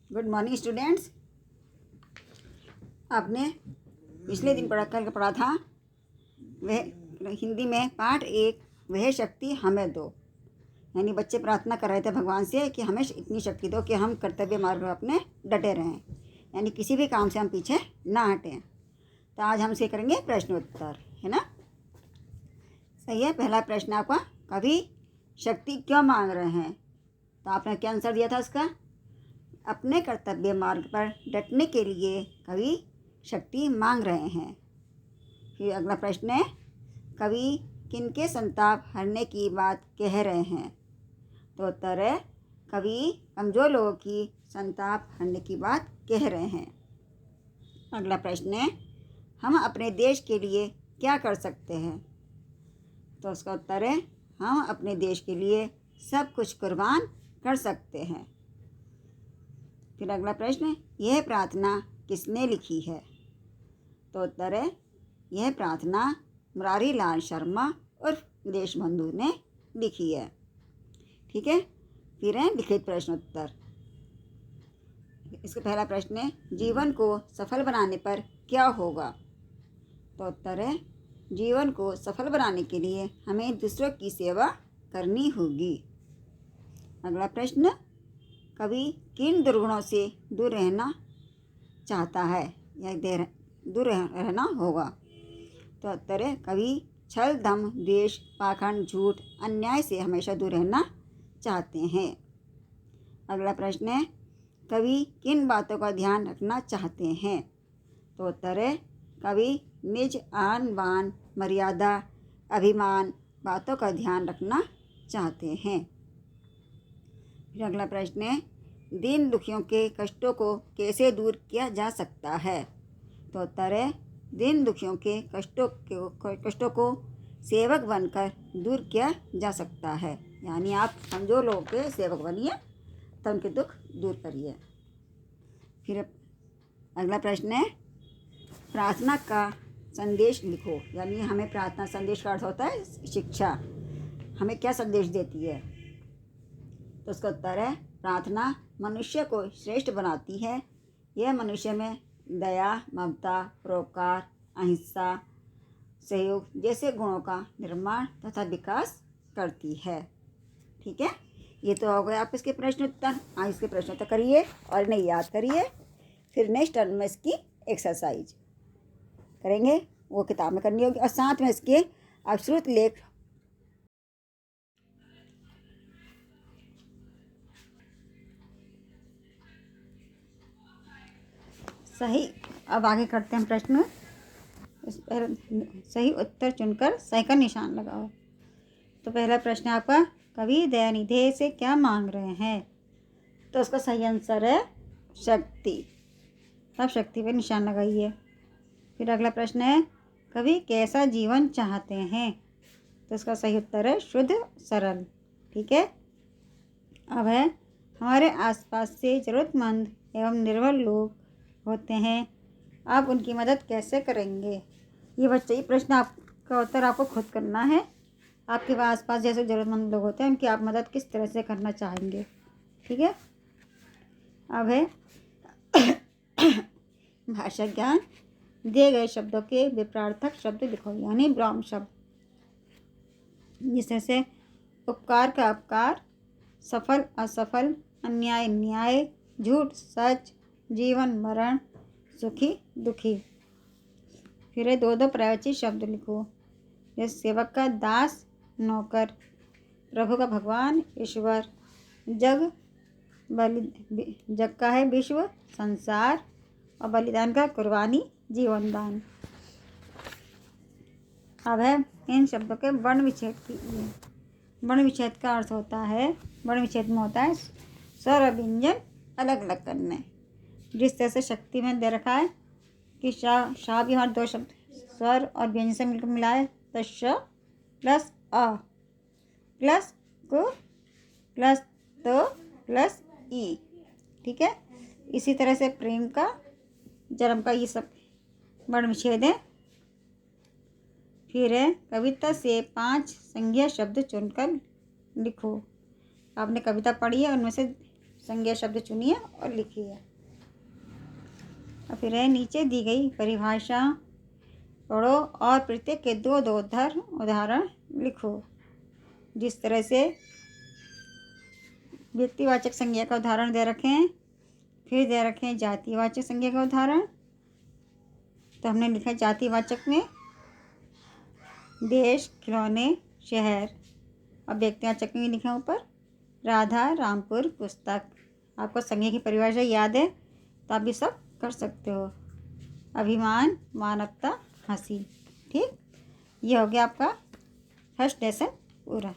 Good morning students. आपने पिछले दिन कल पढ़ा था वह हिंदी में पाठ 1 वह शक्ति हमें दो। यानी बच्चे प्रार्थना कर रहे थे भगवान से कि हमें इतनी शक्ति दो कि हम कर्तव्य मार्ग में अपने डटे रहें, यानी किसी भी काम से हम पीछे ना हटें। तो आज हम से करेंगे प्रश्न उत्तर, है ना। सही है। पहला प्रश्न आपका, कभी शक्ति क्यों मांग रहे हैं? तो आपने क्या आंसर दिया था उसका? अपने कर्तव्य मार्ग पर डटने के लिए कवि शक्ति मांग रहे हैं। फिर अगला प्रश्न है, कवि किनके संताप हरने की बात कह रहे हैं? तो उत्तर है, कवि कमजोर लोगों की संताप हरने की बात कह रहे हैं। अगला प्रश्न है, हम अपने देश के लिए क्या कर सकते हैं? तो उसका उत्तर है, हम अपने देश के लिए सब कुछ कुर्बान कर सकते हैं। फिर अगला प्रश्न, यह प्रार्थना किसने लिखी है? तो उत्तर है, यह प्रार्थना मुरारी लाल शर्मा उर्फ देशबंधु ने लिखी है। ठीक है। फिर है लिखित प्रश्न उत्तर। इसका पहला प्रश्न है, जीवन को सफल बनाने पर क्या होगा? तो उत्तर है, जीवन को सफल बनाने के लिए हमें दूसरों की सेवा करनी होगी। अगला प्रश्न, कवि किन दुर्गुणों से दूर रहना चाहता है या दूर रहना होगा? तो उत्तर है, कवि छल दम द्वेष पाखंड झूठ अन्याय से हमेशा दूर रहना चाहते हैं। अगला प्रश्न है, कवि किन बातों का ध्यान रखना चाहते हैं? तो उत्तर है, कवि निज आन बान मर्यादा अभिमान बातों का ध्यान रखना चाहते हैं। फिर अगला प्रश्न है, दीन दुखियों के कष्टों को कैसे दूर किया जा सकता है? तो उत्तर है, दीन दुखियों के कष्टों को सेवक बनकर दूर किया जा सकता है। यानी आप कमजोर लोगों के सेवक बनिए तो उनके दुख दूर करिए। फिर अगला प्रश्न है, प्रार्थना का संदेश लिखो। यानी हमें प्रार्थना संदेश का अर्थ होता है शिक्षा, हमें क्या संदेश देती है? तो उसका उत्तर है, प्रार्थना मनुष्य को श्रेष्ठ बनाती है। यह मनुष्य में दया ममता परोपकार अहिंसा सहयोग जैसे गुणों का निर्माण तथा विकास करती है। ठीक है। ये तो हो गए आप इसके प्रश्न उत्तर। आज इसके प्रश्न उत्तर करिए और इन्हें याद करिए। फिर नेक्स्ट टर्म में इसकी एक्सरसाइज करेंगे, वो किताब में करनी होगी, और साथ में इसके आप श्रुत लेख सही। अब आगे करते हैं प्रश्न। इस पर सही उत्तर चुनकर सही का निशान लगाओ। तो पहला प्रश्न आपका, कवि दयानिधि से क्या मांग रहे हैं? तो उसका सही आंसर है शक्ति। अब शक्ति पर निशान लगाइए। फिर अगला प्रश्न है, कवि कैसा जीवन चाहते हैं? तो इसका सही उत्तर है शुद्ध सरल। ठीक है। अब है, हमारे आसपास से ज़रूरतमंद एवं निर्बल लोग होते हैं, आप उनकी मदद कैसे करेंगे? ये बच्चे, ये प्रश्न आपका उत्तर आपको खुद करना है। आपके आसपास जैसे ज़रूरतमंद लोग होते हैं उनकी आप मदद किस तरह से करना चाहेंगे? ठीक है। अब है भाषा ज्ञान। दिए गए शब्दों के विपरीतार्थक शब्द लिखो, यानी ब्राह्म शब्द, जिस से उपकार का अपकार, सफल असफल, अन्याय न्याय, झूठ सच, जीवन मरण, सुखी दुखी। फिर 2 प्रयोज्य शब्द लिखो, जैसे सेवक का दास नौकर, प्रभु का भगवान ईश्वर, जग का है विश्व संसार, और बलिदान का कुर्बानी जीवन दान। अब है इन शब्दों के वर्ण विच्छेद कीजिए। वर्ण विच्छेद का अर्थ होता है, वर्ण विच्छेद में होता है स्वर और व्यंजन अलग अलग करने। जिस तरह से शक्ति में दे रखा है कि शा भी हमारे 2 शब्द स्वर और व्यंजन से मिलकर मिलाए, तो श प्लस अ प्लस कु प्लस तो प्लस ई। ठीक है। इसी तरह से प्रेम का जन्म का ये सब वर्ण विच्छेद है। फिर है, कविता से 5 संज्ञा शब्द चुनकर लिखो। आपने कविता पढ़ी है, उनमें से संज्ञा शब्द चुनिए और लिखिए। और फिर है नीचे दी गई परिभाषा पढ़ो और प्रत्येक के दो दो उदाहरण लिखो। जिस तरह से व्यक्तिवाचक संज्ञा का उदाहरण दे रखे हैं, फिर दे रखे हैं जातिवाचक संज्ञा का उदाहरण। तो हमने लिखा है जातिवाचक में देश, खिलौने, शहर। और व्यक्तिवाचक में लिखा ऊपर राधा, रामपुर, पुस्तक। आपको संज्ञा की परिभाषा याद है तो आप भी सब कर सकते हो। अभिमान, मानवता, हंसी। ठीक, ये हो गया आपका फर्स्ट लेसन पूरा।